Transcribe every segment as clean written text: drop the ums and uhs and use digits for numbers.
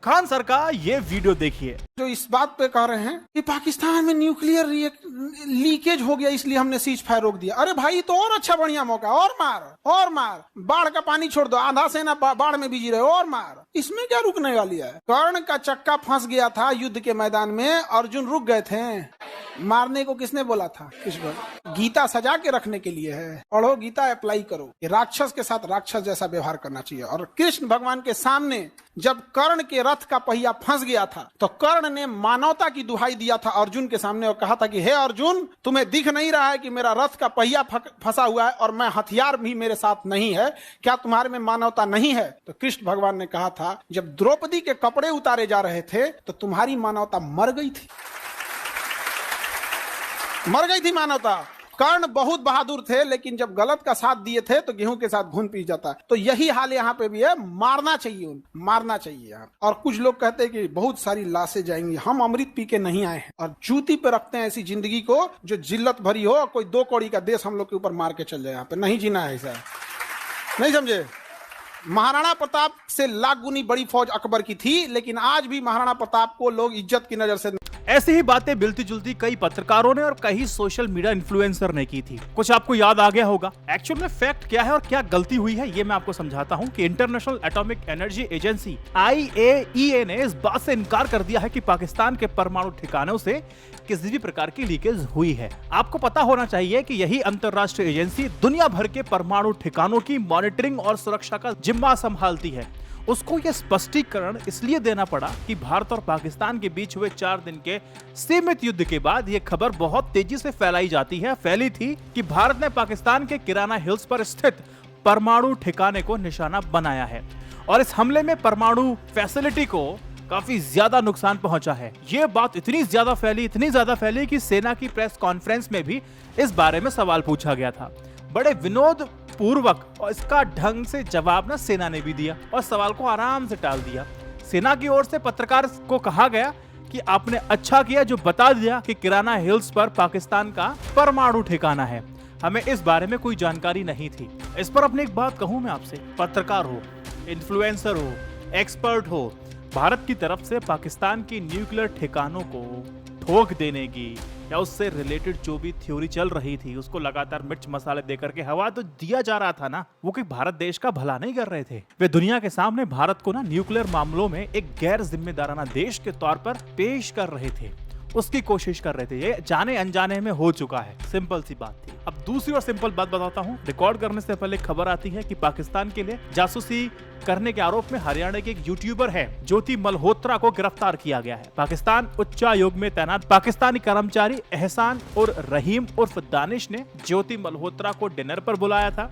Khan sir का ये video देखिए। जो इस बात पे कह रहे हैं कि पाकिस्तान में न्यूक्लियर लीकेज हो गया इसलिए हमने सीज फायर रोक दिया। अरे भाई तो और अच्छा बढ़िया मौका, और मार, बाढ़ का पानी छोड़ दो, आधा सेना बाढ़ में बिजी रहे, और मार, इसमें क्या रुकने वाली है। कर्ण का चक्का फंस गया था युद्ध के मैदान में, अर्जुन रुक गए थे। मारने को किसने बोला था? कृष्ण। गीता सजा के रखने के लिए है, पढ़ो गीता, अप्लाई करो। ये राक्षस के साथ राक्षस जैसा व्यवहार करना चाहिए। और कृष्ण भगवान के सामने जब कर्ण के रथ का पहिया फंस गया था तो कर्ण ने मानवता की दुहाई दिया था अर्जुन के सामने और कहा था कि हे अर्जुन, तुम्हें दिख नहीं रहा है कि मेरा रथ का पहिया फंसा हुआ है और मैं हथियार भी मेरे साथ नहीं है, क्या तुम्हारे में मानवता नहीं है? तो कृष्ण भगवान ने कहा था जब द्रौपदी के कपड़े उतारे जा रहे थे तो तुम्हारी मानवता मर गई थी मानवता। कर्ण बहुत बहादुर थे, लेकिन जब गलत का साथ दिए थे तो गेहूं के साथ घुन पी जाता। तो यही हाल यहाँ पे भी है, मारना चाहिए यहाँ। और कुछ लोग कहते हैं कि बहुत सारी लाशें जाएंगी, हम अमृत पी के नहीं आए हैं और जूती पे रखते हैं ऐसी जिंदगी को जो जिल्लत भरी हो, कोई 2 कौड़ी का देश हम लोग के ऊपर मार के चल जाए। यहाँ पे नहीं जीना है, ऐसा नहीं समझे। महाराणा प्रताप से लाख गुनी बड़ी फौज अकबर की थी, लेकिन आज भी महाराणा प्रताप को लोग इज्जत की नजर से। ऐसी ही बातें मिलती जुलती कई पत्रकारों ने और कई सोशल मीडिया इन्फ्लुएंसर ने की थी। कुछ आपको याद आ गया होगा। एक्चुअल में फैक्ट क्या है और क्या गलती हुई है ये मैं आपको समझाता हूं कि international atomic energy agency IAEA ने इस बात से इनकार कर दिया है कि पाकिस्तान के परमाणु ठिकानों से किसी भी प्रकार की लीकेज हुई है। आपको पता होना चाहिए कि यही अंतरराष्ट्रीय एजेंसी दुनिया भर के परमाणु ठिकानों की मॉनिटरिंग और सुरक्षा का जिम्मा संभालती है। उसको यह स्पष्टीकरण इसलिए देना पड़ा कि भारत और पाकिस्तान के बीच हुए 4 दिन के सीमित युद्ध के बाद यह खबर बहुत तेजी से फैली थी कि भारत ने पाकिस्तान के किराना हिल्स पर स्थित परमाणु ठिकाने को निशाना बनाया है और इस हमले में परमाणु फैसिलिटी को काफी ज्यादा नुकसान पहुंचा है। यह बात इतनी ज्यादा फैली कि सेना की प्रेस कॉन्फ्रेंस में भी इस बारे में सवाल पूछा गया था। बड़े विनोद पूर्वक और इसका ढंग से जवाब ना सेना ने भी दिया और सवाल को आराम से टाल दिया। सेना की ओर से पत्रकार को कहा गया कि आपने अच्छा किया जो बता दिया कि किराना हिल्स पर पाकिस्तान का परमाणु ठिकाना है, हमें इस बारे में कोई जानकारी नहीं थी। इस पर अपनी एक बात कहूं मैं आपसे, पत्रकार हो, इन्फ्लुएंसर हो, एक्सपर्ट हो, भारत की तरफ से पाकिस्तान की न्यूक्लियर ठिकानों को ठोक देने की या उससे रिलेटेड जो भी थ्योरी चल रही थी उसको लगातार मिर्च मसाले देकर के हवा तो दिया जा रहा था ना। वो कि भारत देश का भला नहीं कर रहे थे, वे दुनिया के सामने भारत को ना न्यूक्लियर मामलों में एक गैर जिम्मेदाराना देश के तौर पर पेश कर रहे थे, उसकी कोशिश कर रहे थे। ये जाने अनजाने में हो चुका है, सिंपल सी बात थी। अब दूसरी और सिंपल बात बताता हूँ। रिकॉर्ड करने से पहले खबर आती है कि पाकिस्तान के लिए जासूसी करने के आरोप में हरियाणा के एक यूट्यूबर है ज्योति मल्होत्रा को गिरफ्तार किया गया है। पाकिस्तान उच्चायोग में तैनात पाकिस्तानी कर्मचारी एहसान और रहीम उर्फ दानिश ने ज्योति मल्होत्रा को डिनर पर बुलाया था।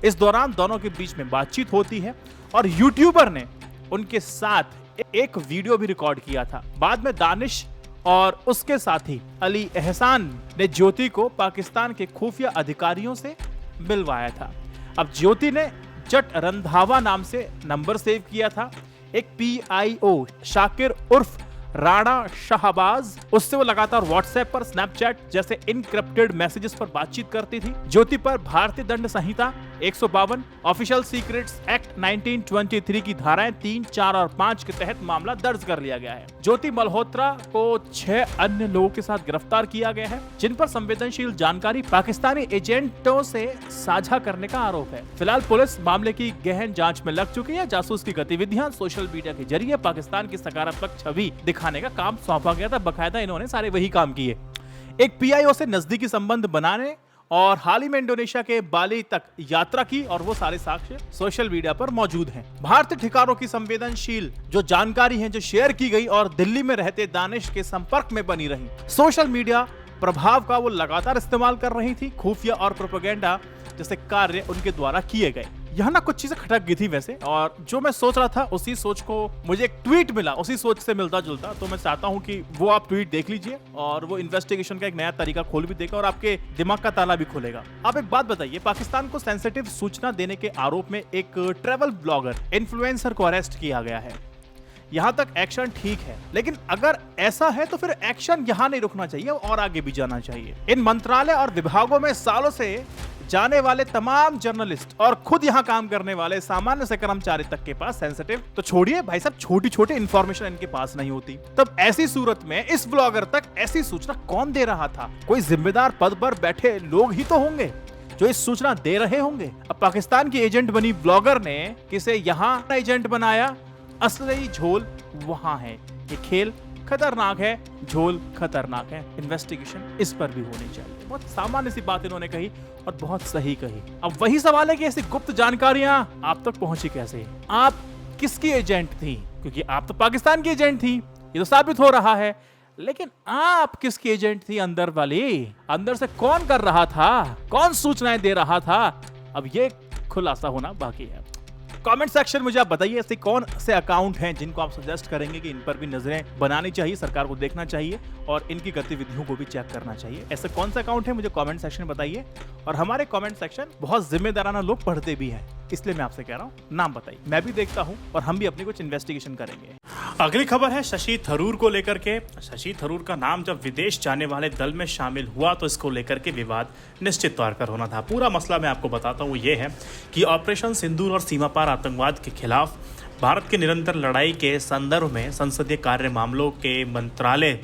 इस दौरान दोनों के बीच में बातचीत होती है और यूट्यूबर ने उनके साथ एक वीडियो भी रिकॉर्ड किया था। बाद में दानिश और उसके साथी अली एहसान ने ज्योति को पाकिस्तान के खुफिया अधिकारियों से मिलवाया था। अब ज्योति ने जट रंधावा नाम से नंबर सेव किया था। एक PIO शाकिर उर्फ राणा शाहबाज, उससे वो लगातार व्हाट्सएप पर स्नैपचैट जैसे इनक्रिप्टेड मैसेजेस पर बातचीत करती थी। ज्योति पर भारतीय दंड संहिता 152, ऑफिशियल सीक्रेट्स एक्ट 1923 की धाराएं 3, 4 और 5 के तहत मामला दर्ज कर लिया गया है। ज्योति मल्होत्रा को 6 अन्य लोगों के साथ गिरफ्तार किया गया है जिन पर संवेदनशील जानकारी पाकिस्तानी एजेंटों से साझा करने का आरोप है। फिलहाल पुलिस मामले की गहन जांच में लग चुकी है। जासूस की गतिविधियां सोशल मीडिया के जरिए पाकिस्तान की सकारात्मक छवि दिखाने का काम सौंपा गया था। बकायदा इन्होंने सारे वही काम किए, एक PIO से नजदीकी संबंध बनाने और हाल ही में इंडोनेशिया के बाली तक यात्रा की और वो सारे साक्ष्य सोशल मीडिया पर मौजूद हैं। भारतीय ठिकानों की संवेदनशील जो जानकारी है जो शेयर की गई और दिल्ली में रहते दानिश के संपर्क में बनी रही, सोशल मीडिया प्रभाव का वो लगातार इस्तेमाल कर रही थी। खुफिया और प्रोपेगेंडा जैसे कार्य उनके द्वारा किए गए। यहाँ ना कुछ चीजें खटक गई थी वैसे, और जो मैं सोच रहा था उसी सोच को मुझे एक ट्वीट मिला उसी सोच से मिलता जुलता, तो मैं चाहता हूँ कि वो आप ट्वीट देख लीजिए और वो इन्वेस्टिगेशन का एक नया तरीका खोल भी देगा और आपके दिमाग का ताला भी खोलेगा। आप एक बात बताइए, पाकिस्तान को सेंसिटिव सूचना देने के आरोप में एक ट्रेवल ब्लॉगर इन्फ्लुएंसर को अरेस्ट किया गया है। यहाँ तक एक्शन ठीक है, लेकिन अगर ऐसा है तो फिर एक्शन यहाँ नहीं रुकना चाहिए और आगे भी जाना चाहिए। इन मंत्रालय और विभागों में सालों से जाने वाले तमाम जर्नलिस्ट और खुद यहाँ काम करने वाले सामान्य से कर्मचारी तक के पास सेंसिटिव तो छोड़िए भाई साहब, छोटी छोटी इंफॉर्मेशन इनके पास नहीं होती। तब ऐसी सूरत में इस ब्लॉगर तक ऐसी सूचना कौन दे रहा था? कोई जिम्मेदार पद पर बैठे लोग ही तो होंगे जो इस सूचना दे रहे होंगे। अब पाकिस्तान की एजेंट बनी ब्लॉगर ने किसे यहाँ एजेंट बनाया? असली झोल वहां है। ये खेल खतरनाक है, झोल खतरनाक है। इन्वेस्टिगेशन इस पर भी होनी चाहिए। बहुत सामान्य सी बात इन्होंने कही और बहुत सही कही। अब वही सवाल है कि ऐसी गुप्त जानकारियां आप तक पहुंची कैसे? आप किसकी एजेंट थी? क्योंकि आप तो पाकिस्तान की एजेंट थी, ये तो साबित हो रहा है। लेकिन आप किसकी एजेंट थी अंदर वाली? अंदर से कौन कर रहा था? कौन सूचनाएं दे रहा था? अब ये खुलासा होना बाकी है। कमेंट सेक्शन मुझे आप बताइए ऐसे कौन से अकाउंट हैं जिनको आप सजेस्ट करेंगे कि इन पर भी नजरें बनानी चाहिए, सरकार को देखना चाहिए और इनकी गतिविधियों को भी चेक करना चाहिए। ऐसे कौन सा अकाउंट है मुझे कमेंट सेक्शन में बताइए। और हमारे कमेंट सेक्शन बहुत जिम्मेदाराना लोग पढ़ते भी हैं, इसलिए मैं आपसे कह रहा हूँ नाम बताइए, मैं भी देखता हूँ और हम भी अपनी कुछ इन्वेस्टिगेशन करेंगे। अगली खबर है शशि थरूर को लेकर के। शशि थरूर का नाम जब विदेश जाने वाले दल में शामिल हुआ तो इसको लेकर के विवाद निश्चित तौर पर होना था। पूरा मसला मैं आपको बताता हूँ ये है कि ऑपरेशन सिंदूर और सीमा पार आतंकवाद के खिलाफ भारत की निरंतर लड़ाई के संदर्भ में संसदीय कार्य मामलों के मंत्रालय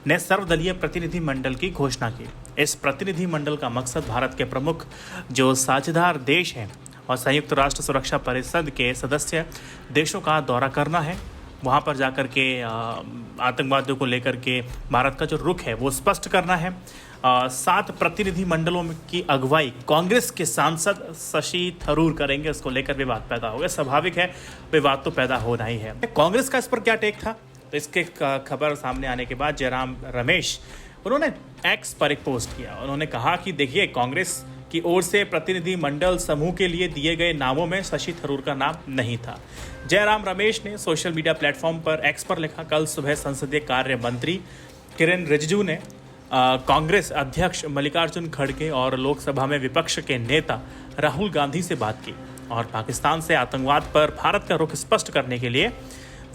ने सर्वदलीय प्रतिनिधि मंडल की घोषणा की। इस प्रतिनिधि मंडल का मकसद भारत के प्रमुख जो साझेदार देश हैं और संयुक्त राष्ट्र सुरक्षा परिषद के सदस्य देशों का दौरा करना है। वहाँ पर जाकर के आतंकवादियों को लेकर के भारत का जो रुख है वो स्पष्ट करना है। 7 प्रतिनिधि मंडलों की अगुवाई कांग्रेस के सांसद शशि थरूर करेंगे। उसको लेकर विवाद पैदा हो गया। स्वाभाविक है, विवाद तो पैदा होना ही है। कांग्रेस का इस पर क्या टेक था? तो इसके खबर सामने आने के बाद जयराम रमेश उन्होंने एक्स पर एक पोस्ट किया। उन्होंने कहा कि देखिए, कांग्रेस की ओर से प्रतिनिधि मंडल समूह के लिए दिए गए नामों में शशि थरूर का नाम नहीं था। जयराम रमेश ने सोशल मीडिया प्लेटफॉर्म पर एक्स पर लिखा, कल सुबह संसदीय कार्य मंत्री किरेन रिजिजू ने कांग्रेस अध्यक्ष मल्लिकार्जुन खड़गे और लोकसभा में विपक्ष के नेता राहुल गांधी से बात की और पाकिस्तान से आतंकवाद पर भारत का रुख स्पष्ट करने के लिए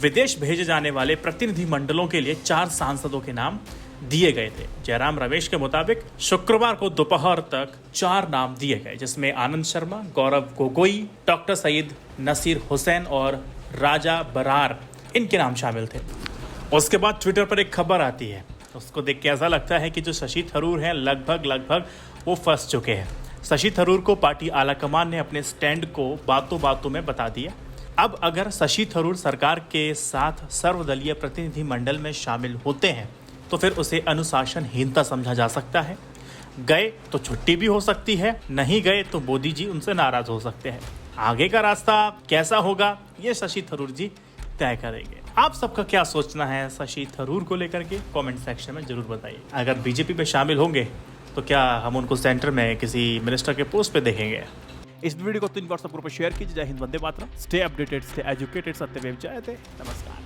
विदेश भेजे जाने वाले प्रतिनिधि मंडलों के लिए 4 सांसदों के नाम दिए गए थे। जयराम रमेश के मुताबिक शुक्रवार को दोपहर तक 4 नाम दिए गए, जिसमें आनंद शर्मा, गौरव गोगोई, डॉक्टर सईद नसीर हुसैन और राजा बरार इनके नाम शामिल थे। उसके बाद ट्विटर पर एक खबर आती है, उसको देख के ऐसा लगता है कि जो शशि थरूर हैं लगभग वो फंस चुके हैं। शशि थरूर को पार्टी आलाकमान ने अपने स्टैंड को बातों बातों में बता दिया। अब अगर शशि थरूर सरकार के साथ सर्वदलीय प्रतिनिधि मंडल में शामिल होते हैं तो फिर उसे अनुशासनहीनता समझा जा सकता है। गए तो छुट्टी भी हो सकती है, नहीं गए तो मोदी जी उनसे नाराज हो सकते हैं। आगे का रास्ता कैसा होगा ये शशि थरूर जी तय करेंगे। आप सबका क्या सोचना है शशि थरूर को लेकर के कमेंट सेक्शन में जरूर बताइए। अगर बीजेपी में शामिल होंगे तो क्या हम उनको सेंटर में किसी मिनिस्टर के पोस्ट पे देखेंगे? इस वीडियो को 3 व्हाट्सएप ग्रुप पर शेयर कीजिए। जय हिंद, वंदे मातरम। Stay updated, stay educated. सत्यमेव जयते। नमस्कार।